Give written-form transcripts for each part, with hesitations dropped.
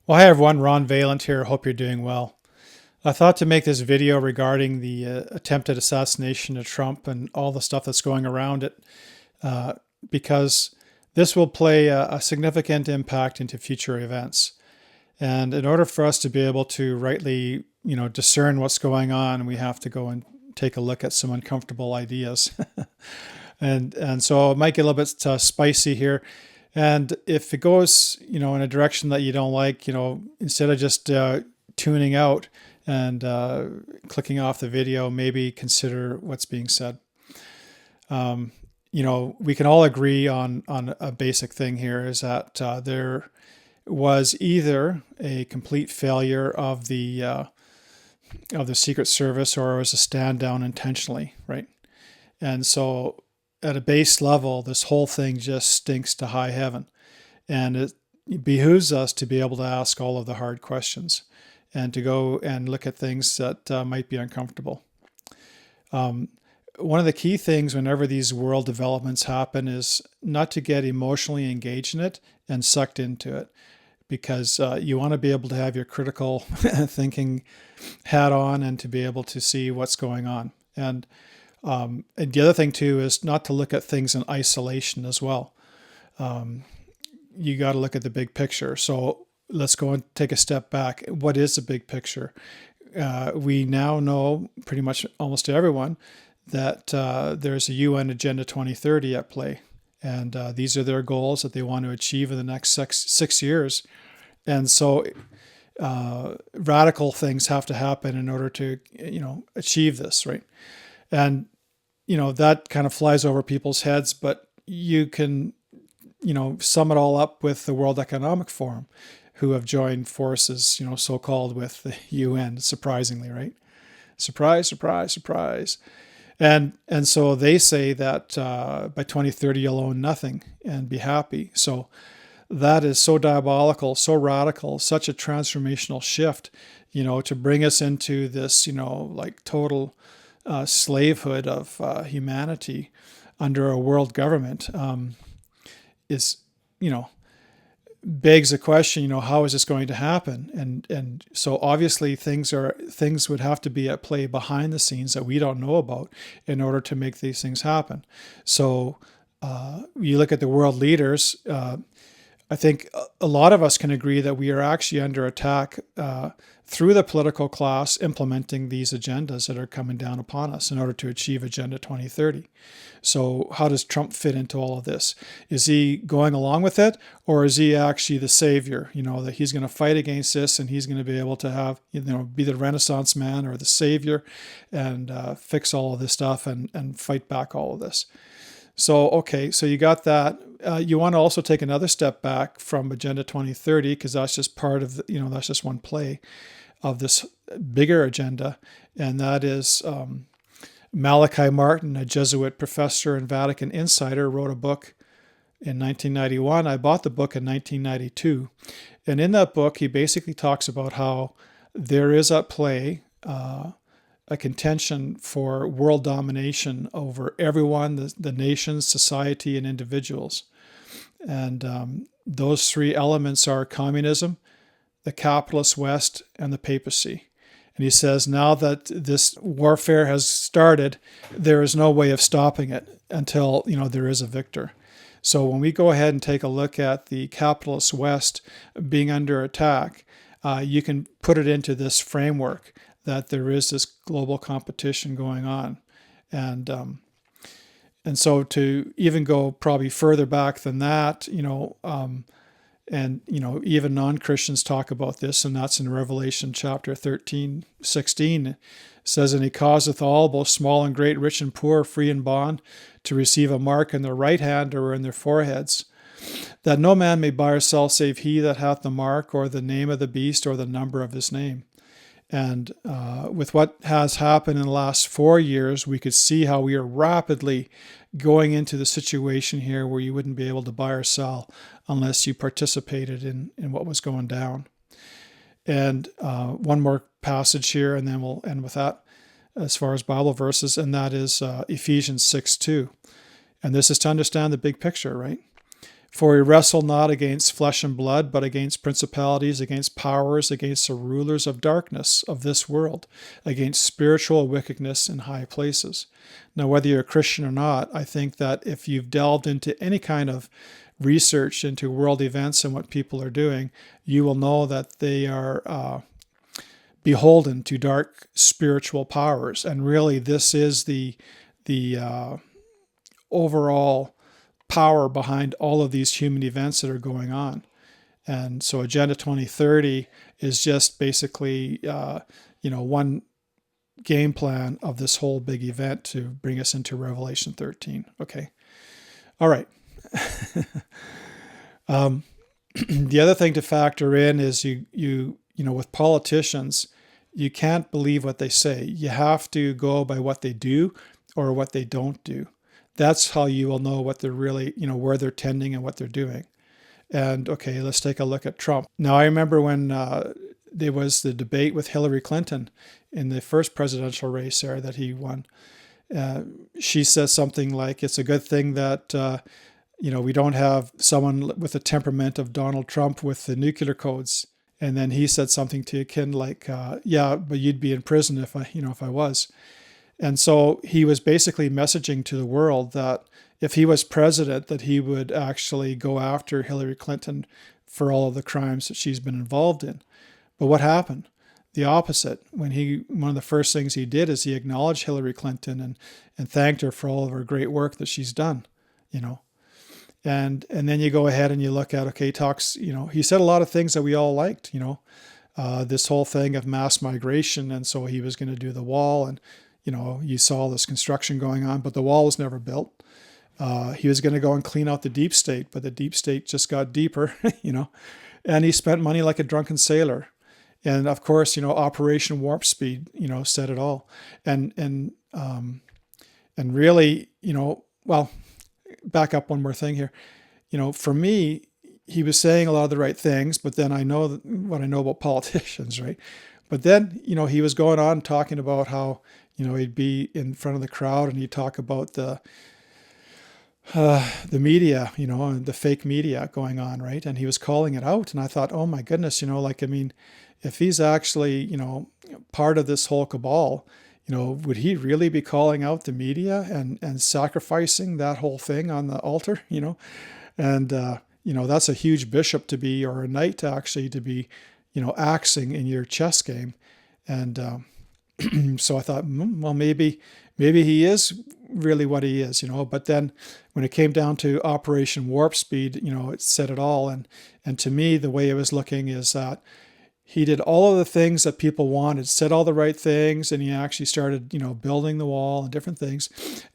Well, hi everyone, Ron Vaillant here. Hope you're doing well. I thought to make this video regarding the attempted assassination of Trump and all the stuff that's going around it, uh, because this will play a significant impact into future events. And in order for us to be able to rightly, discern what's going on, we have to go and take a look at some uncomfortable ideas. And so it might get a little bit spicy here. And if it goes, in a direction that you don't like, instead of just tuning out and clicking off the video, maybe consider what's being said. We can all agree on a basic thing here is that there was either a complete failure of the Secret Service, or it was a stand down intentionally, right? And so at a base level, this whole thing just stinks to high heaven. And it behooves us to be able to ask all of the hard questions and to go and look at things that might be uncomfortable. One of the key things whenever these world developments happen is not to get emotionally engaged in it and sucked into it, because you want to be able to have your critical thinking hat on and to be able to see what's going on. And the other thing too is not to look at things in isolation as well. You got to look at the big picture. So let's go and take a step back. What is the big picture? We now know pretty much almost to everyone that there's a UN Agenda 2030 at play. And these are their goals that they want to achieve in the next six years. And so radical things have to happen in order to, achieve this, right? And, that kind of flies over people's heads, but you can, sum it all up with the World Economic Forum, who have joined forces, so-called with the UN, surprisingly, right? Surprise, surprise, surprise. And so they say that by 2030 you'll own nothing and be happy. So that is so diabolical, so radical, such a transformational shift, to bring us into this, like total slavehood of humanity under a world government is, begs the question, how is this going to happen? And so obviously things would have to be at play behind the scenes that we don't know about in order to make these things happen. So you look at the world leaders. I think a lot of us can agree that we are actually under attack through the political class implementing these agendas that are coming down upon us in order to achieve Agenda 2030. So how does Trump fit into all of this? Is he going along with it, or is he actually the savior, that he's going to fight against this and he's going to be able to have, be the Renaissance man or the savior and fix all of this stuff and fight back all of this? So, okay, so you got that. You want to also take another step back from Agenda 2030, because that's just part of, that's just one play of this bigger agenda. And that is Malachi Martin, a Jesuit professor and Vatican insider, wrote a book in 1991. I bought the book in 1992. And in that book, he basically talks about how there is at play a contention for world domination over everyone, the nations, society, and individuals. And those three elements are communism, the capitalist West, and the papacy. And he says now that this warfare has started, there is no way of stopping it until, there is a victor. So when we go ahead and take a look at the capitalist West being under attack, you can put it into this framework that there is this global competition going on. And so to even go probably further back than that, even non-Christians talk about this, and that's in Revelation chapter 13:16. It says, "And he causeth all, both small and great, rich and poor, free and bond, to receive a mark in their right hand or in their foreheads, that no man may buy or sell save he that hath the mark, or the name of the beast, or the number of his name." And with what has happened in the last 4 years, we could see how we are rapidly going into the situation here where you wouldn't be able to buy or sell unless you participated in what was going down. And one more passage here, and then we'll end with that as far as Bible verses, and that is Ephesians 6:2. And this is to understand the big picture, right? For we wrestle not against flesh and blood, but against principalities, against powers, against the rulers of darkness of this world, against spiritual wickedness in high places. Now, whether you're a Christian or not, I think that if you've delved into any kind of research into world events and what people are doing, you will know that they are beholden to dark spiritual powers. And really, this is the overall power behind all of these human events that are going on. And so Agenda 2030 is just basically, one game plan of this whole big event to bring us into Revelation 13. Okay. All right. The other thing to factor in is you with politicians, you can't believe what they say. You have to go by what they do or what they don't do. That's how you will know what they're really, where they're tending and what they're doing. And okay, let's take a look at Trump. Now, I remember when there was the debate with Hillary Clinton in the first presidential race there that he won. She says something like, it's a good thing that, we don't have someone with the temperament of Donald Trump with the nuclear codes. And then he said something to akin like, yeah, but you'd be in prison if I was. And so he was basically messaging to the world that if he was president, that he would actually go after Hillary Clinton for all of the crimes that she's been involved in. But what happened? The opposite. One of the first things he did is he acknowledged Hillary Clinton and thanked her for all of her great work that she's done, And then you go ahead and you look at, okay, he said a lot of things that we all liked, this whole thing of mass migration. And so he was going to do the wall and, you saw this construction going on, but the wall was never built. He was going to go and clean out the deep state, but the deep state just got deeper, and he spent money like a drunken sailor. And of course, Operation Warp Speed, said it all. And really, well, back up one more thing here. For me, he was saying a lot of the right things, but then I know what I know about politicians, right? But then, he was going on talking about how, he'd be in front of the crowd and he'd talk about the media, and the fake media going on, right? And he was calling it out. And I thought, oh my goodness, if he's actually, part of this whole cabal, would he really be calling out the media and sacrificing that whole thing on the altar, And, that's a huge bishop to be, or a knight actually to be, axing in your chess game. And so I thought, well, maybe he is really what he is, But then when it came down to Operation Warp Speed, it said it all. And to me, the way it was looking is that he did all of the things that people wanted, said all the right things, and he actually started, building the wall and different things,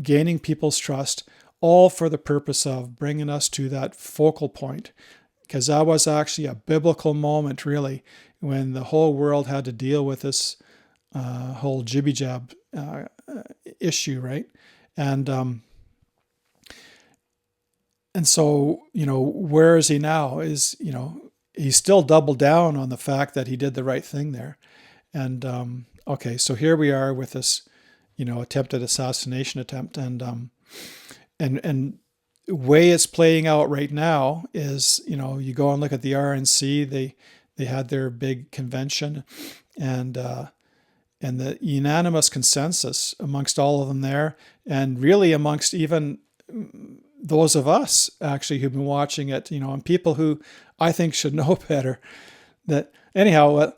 gaining people's trust, all for the purpose of bringing us to that focal point. Because that was actually a biblical moment, really, when the whole world had to deal with this whole jibby-jab issue, right? And so, where is he now? He's still doubled down on the fact that he did the right thing there. And okay, so here we are with this, attempted assassination attempt, and way it's playing out right now is, you go and look at the RNC. They had their big convention, and the unanimous consensus amongst all of them there, and really amongst even those of us actually who've been watching it, and people who I think should know better, that anyhow,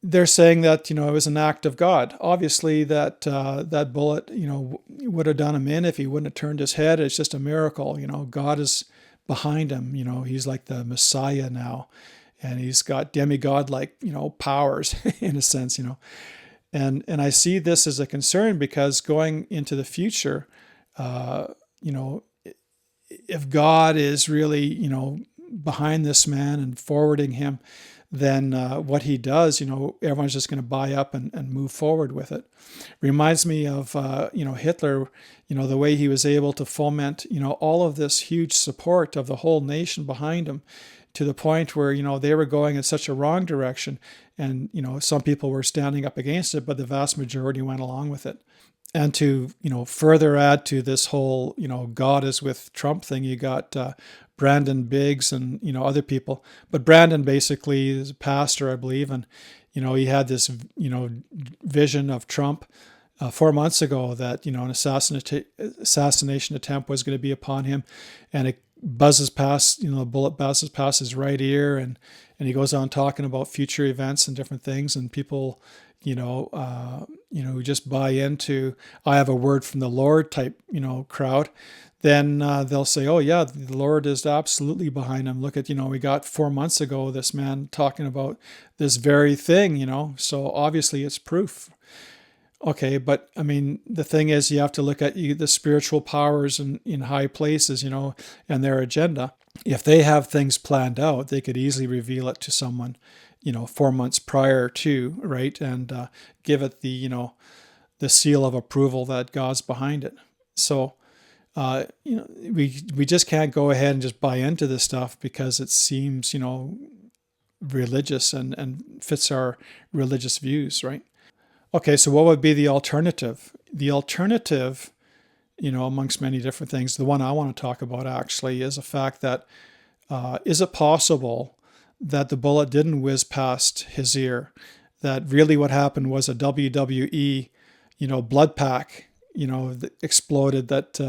they're saying that, it was an act of God. Obviously that bullet, would have done him in if he wouldn't have turned his head. It's just a miracle. God is behind him. He's like the Messiah now, and he's got demigod-like, powers in a sense, And I see this as a concern because going into the future, if God is really, behind this man and forwarding him, then what he does, everyone's just going to buy up and move forward with it. Reminds me of, Hitler, the way he was able to foment, all of this huge support of the whole nation behind him, to the point where, they were going in such a wrong direction, and, some people were standing up against it, but the vast majority went along with it. And to, further add to this whole, God is with Trump thing, you got Brandon Biggs and, other people. But Brandon basically is a pastor, I believe. And, he had this, vision of Trump 4 months ago that, an assassination attempt was going to be upon him. And it buzzes past, a bullet buzzes past his right ear. And he goes on talking about future events and different things. And people, who just buy into, I have a word from the Lord type, crowd, then they'll say, oh yeah, the Lord is absolutely behind him. Look at, we got 4 months ago, this man talking about this very thing, so obviously it's proof. Okay, but I mean, the thing is, you have to look at the spiritual powers in high places, and their agenda. If they have things planned out, they could easily reveal it to someone, 4 months prior to, right, and give it the seal of approval that God's behind it. So, we just can't go ahead and just buy into this stuff because it seems, religious and fits our religious views, right? Okay, so what would be the alternative? The alternative, amongst many different things, the one I want to talk about actually is the fact that is it possible that the bullet didn't whiz past his ear? That really what happened was a WWE, blood pack, that exploded that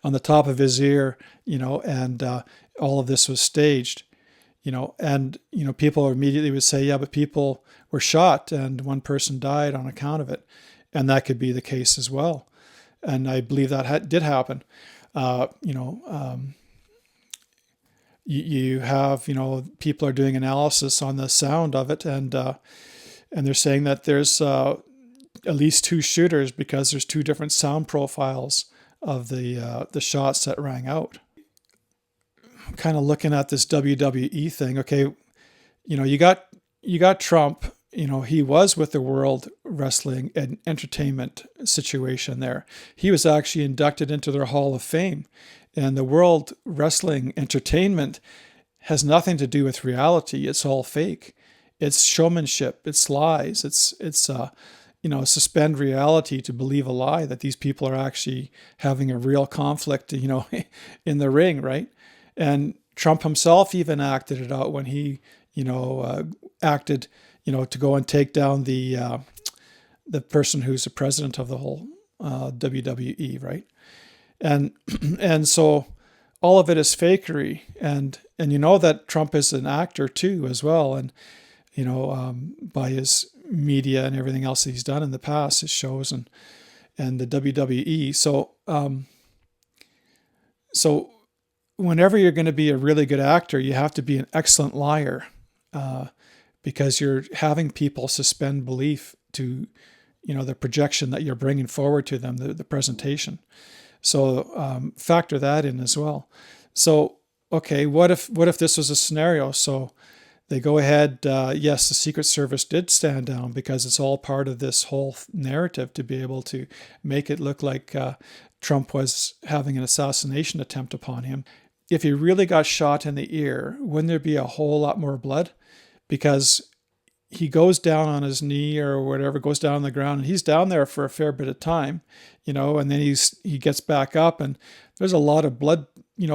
on the top of his ear, and all of this was staged. And people immediately would say, yeah, but people were shot and one person died on account of it. And that could be the case as well. And I believe that did happen. You have, people are doing analysis on the sound of it, and they're saying that there's at least two shooters because there's two different sound profiles of the shots that rang out. Kind of looking at this WWE thing. Okay, you got Trump. He was with the World Wrestling and Entertainment situation there. He was actually inducted into their Hall of Fame, and the World Wrestling Entertainment has nothing to do with reality. It's all fake. It's showmanship. It's lies. It's suspend reality to believe a lie that these people are actually having a real conflict, in the ring, right? And Trump himself even acted it out when he, acted, to go and take down the person who's the president of the whole WWE, right? And so all of it is fakery, and that Trump is an actor too as well, and by his media and everything else that he's done in the past, his shows and the WWE. So whenever you're going to be a really good actor, you have to be an excellent liar, because you're having people suspend belief to, the projection that you're bringing forward to them, the presentation. So factor that in as well. So, okay, what if this was a scenario? So they go ahead, yes, the Secret Service did stand down because it's all part of this whole narrative to be able to make it look like Trump was having an assassination attempt upon him. If he really got shot in the ear, wouldn't there be a whole lot more blood? Because he goes down on his knee or whatever, goes down on the ground, and he's down there for a fair bit of time, and then he gets back up, and there's a lot of blood,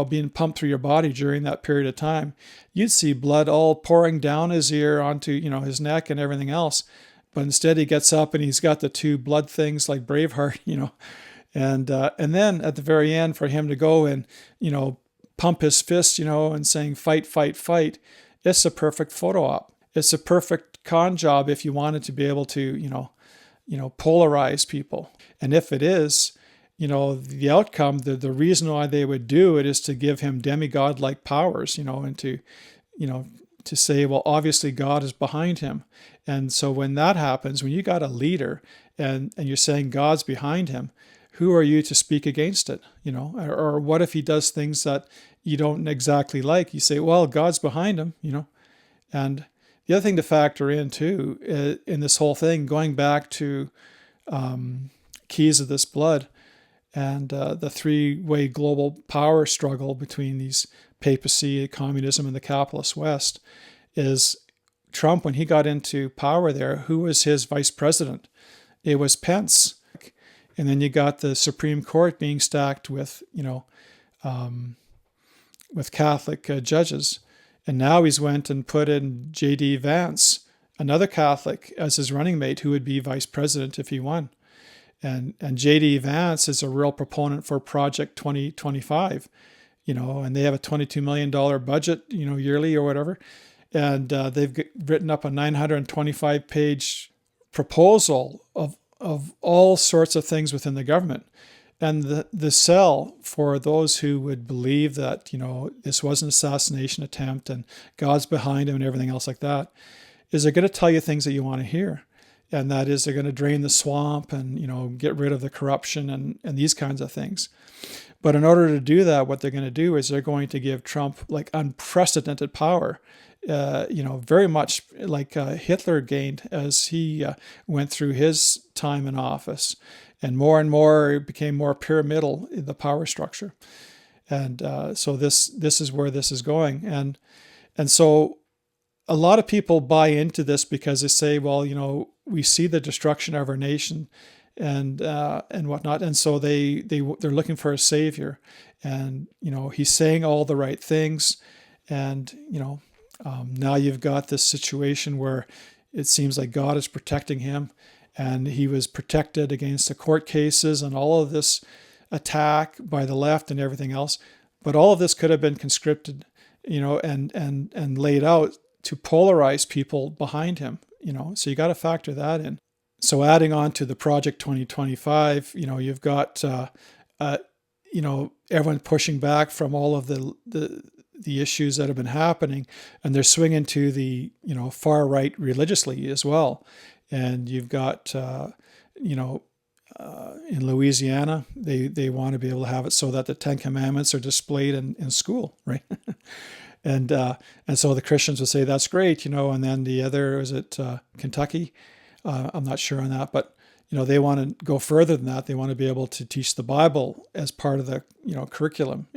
being pumped through your body during that period of time. You'd see blood all pouring down his ear onto, his neck and everything else. But instead he gets up and he's got the two blood things like Braveheart, and then at the very end for him to go and, pump his fist, and saying, fight, fight, fight. It's a perfect photo op. It's a perfect con job if you wanted to be able to, polarize people. And if it is, the outcome, the reason why they would do it is to give him demigod-like powers, and to say, well, obviously God is behind him. And so when that happens, when you got a leader and you're saying God's behind him, who are you to speak against it? Or what if he does things that you don't exactly like? You say, well, God's behind him, And the other thing to factor in too, in this whole thing, going back to Keys of This Blood and the three-way global power struggle between these papacy, communism, and the capitalist West, is Trump, when he got into power there, who was his vice president? It was Pence. And then you got the Supreme Court being stacked with, with Catholic judges. And now he's went and put in J.D. Vance, another Catholic, as his running mate, who would be vice president if he won. And J.D. Vance is a real proponent for Project 2025, and they have a $22 million budget, yearly or whatever. And they've written up a 925-page proposal of all sorts of things within the government. And the sell for those who would believe that, this was an assassination attempt and God's behind him and everything else like that, is they're going to tell you things that you want to hear. And that is they're going to drain the swamp and, get rid of the corruption and these kinds of things. But in order to do that, what they're going to do is they're going to give Trump like unprecedented power, very much like Hitler gained as he went through his time in office. And more it became more pyramidal in the power structure. And so this is where this is going. And so a lot of people buy into this because they say, well, we see the destruction of our nation and whatnot. And so they're looking for a savior. And, he's saying all the right things. And, now you've got this situation where it seems like God is protecting him. And he was protected against the court cases and all of this attack by the left and everything else. But all of this could have been conscripted, and laid out to polarize people behind him, So you got to factor that in. So adding on to the Project 2025, you've got, everyone pushing back from all of the issues that have been happening, and they're swinging to the, far right religiously as well. And you've got, in Louisiana, they want to be able to have it so that the Ten Commandments are displayed in school, right? and so the Christians would say that's great, and then the other, is it Kentucky? I'm not sure on that, but they want to go further than that. They want to be able to teach the Bible as part of the curriculum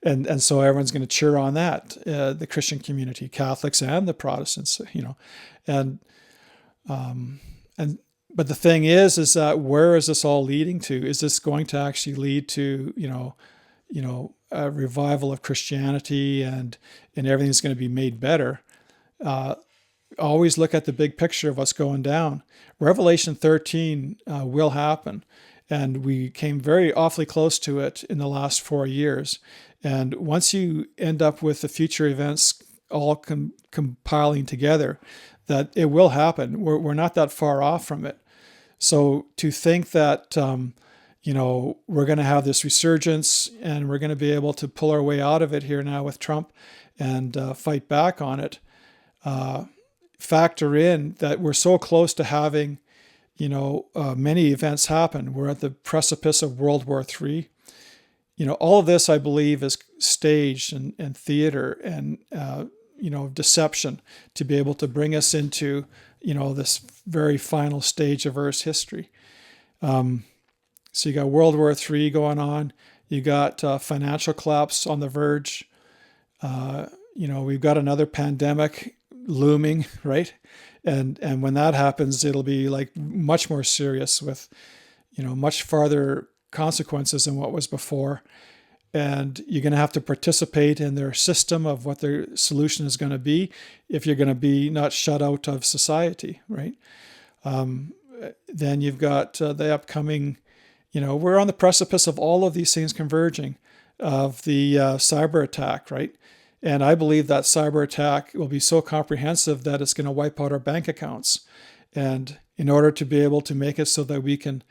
and so everyone's going to cheer on that, the Christian community, Catholics and the Protestants, but the thing is that where is this all leading to? Is this going to actually lead to, a revival of Christianity and everything's going to be made better? Always look at the big picture of what's going down. Revelation 13 will happen. And we came very awfully close to it in the last 4 years. And once you end up with the future events all compiling together, that it will happen. We're not that far off from it. So to think that, we're going to have this resurgence and we're going to be able to pull our way out of it here now with Trump and fight back on it, factor in that we're so close to having, many events happen. We're at the precipice of World War III. All of this, I believe, is staged and theater and, deception to be able to bring us into, this very final stage of Earth's history. So you got World War III going on. You got financial collapse on the verge. We've got another pandemic looming, right? And when that happens, it'll be like much more serious with, much farther consequences than what was before. And you're going to have to participate in their system of what their solution is going to be if you're going to be not shut out of society, right? Then you've got the upcoming, we're on the precipice of all of these things converging, of the cyber attack, right? And I believe that cyber attack will be so comprehensive that it's going to wipe out our bank accounts. And in order to be able to make it so that we can,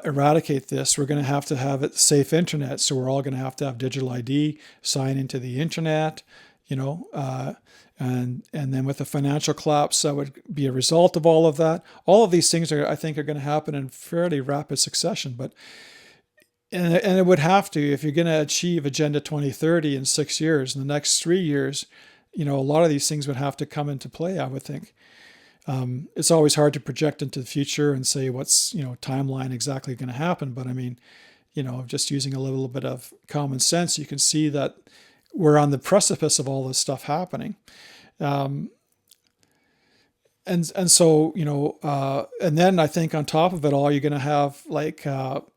eradicate this, we're going to have it safe internet. So we're all going to have digital ID, sign into the internet, and then with the financial collapse, that would be a result of all of that. All of these things I think are going to happen in fairly rapid succession, and it would have to, if you're going to achieve Agenda 2030 in 6 years, in the next 3 years, a lot of these things would have to come into play, I would think. It's always hard to project into the future and say what's, timeline exactly going to happen. But I mean, just using a little bit of common sense, you can see that we're on the precipice of all this stuff happening. and so, and then I think on top of it all, you're going to have like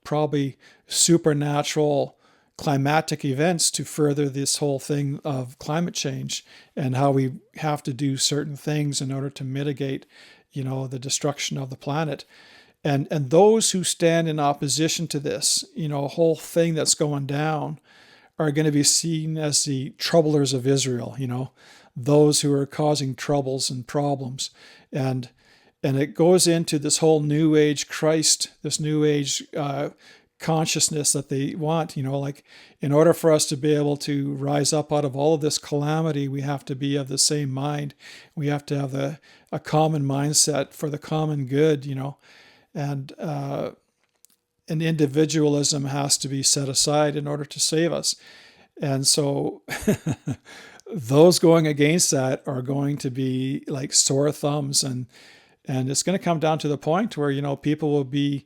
probably supernatural climatic events to further this whole thing of climate change, and how we have to do certain things in order to mitigate, the destruction of the planet. And those who stand in opposition to this, whole thing that's going down, are going to be seen as the troublers of Israel, those who are causing troubles and problems. And it goes into this whole New Age Christ, this New Age consciousness that they want, like, in order for us to be able to rise up out of all of this calamity, we have to be of the same mind. We have to have a common mindset for the common good, and individualism has to be set aside in order to save us. And so those going against that are going to be like sore thumbs, and it's going to come down to the point where people will be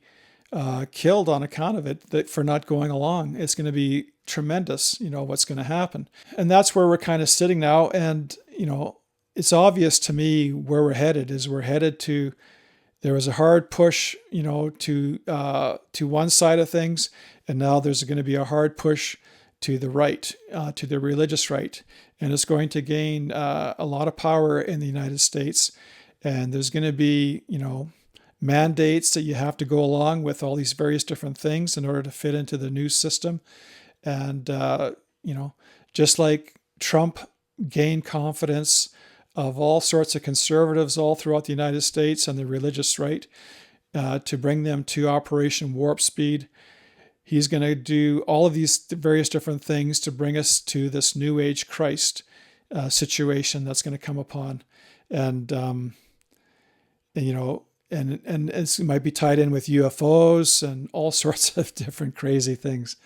killed on account of it, that for not going along. It's going to be tremendous, what's going to happen. And that's where we're kind of sitting now. And it's obvious to me where we're headed. There was a hard push, to one side of things, and now there's going to be a hard push to the right, to the religious right, and it's going to gain a lot of power in the United States. And there's going to be, mandates that you have to go along with all these various different things in order to fit into the new system. And just like Trump gained confidence of all sorts of conservatives all throughout the United States and the religious right, to bring them to Operation Warp Speed, he's going to do all of these various different things to bring us to this New Age Christ situation that's going to come upon. And it might be tied in with UFOs and all sorts of different crazy things,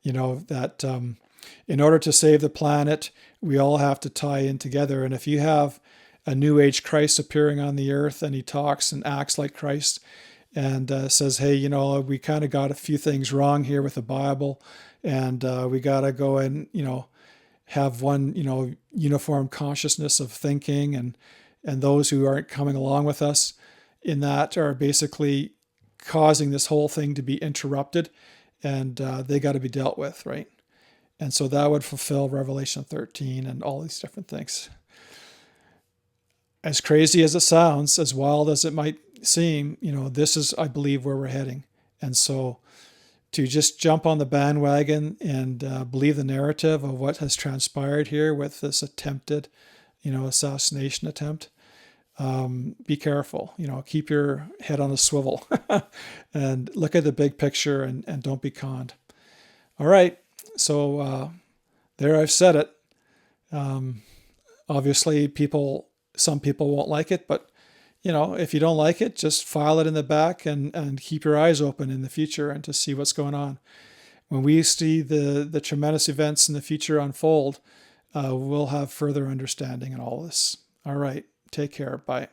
that in order to save the planet, we all have to tie in together. And if you have a New Age Christ appearing on the earth, and he talks and acts like Christ, and says, hey, we kind of got a few things wrong here with the Bible, and we got to go and, have one, uniform consciousness of thinking, and those who aren't coming along with us in that are basically causing this whole thing to be interrupted, and they got to be dealt with, right? And so that would fulfill Revelation 13 and all these different things. As crazy as it sounds, as wild as it might seem, this is, I believe, where we're heading. And so to just jump on the bandwagon and believe the narrative of what has transpired here with this attempted, assassination attempt, be careful, keep your head on a swivel and look at the big picture, and don't be conned. All right. So there, I've said it. Obviously some people won't like it, but if you don't like it, just file it in the back and keep your eyes open in the future and to see what's going on. When we see the tremendous events in the future unfold, we'll have further understanding in all this. All right. Take care. Bye.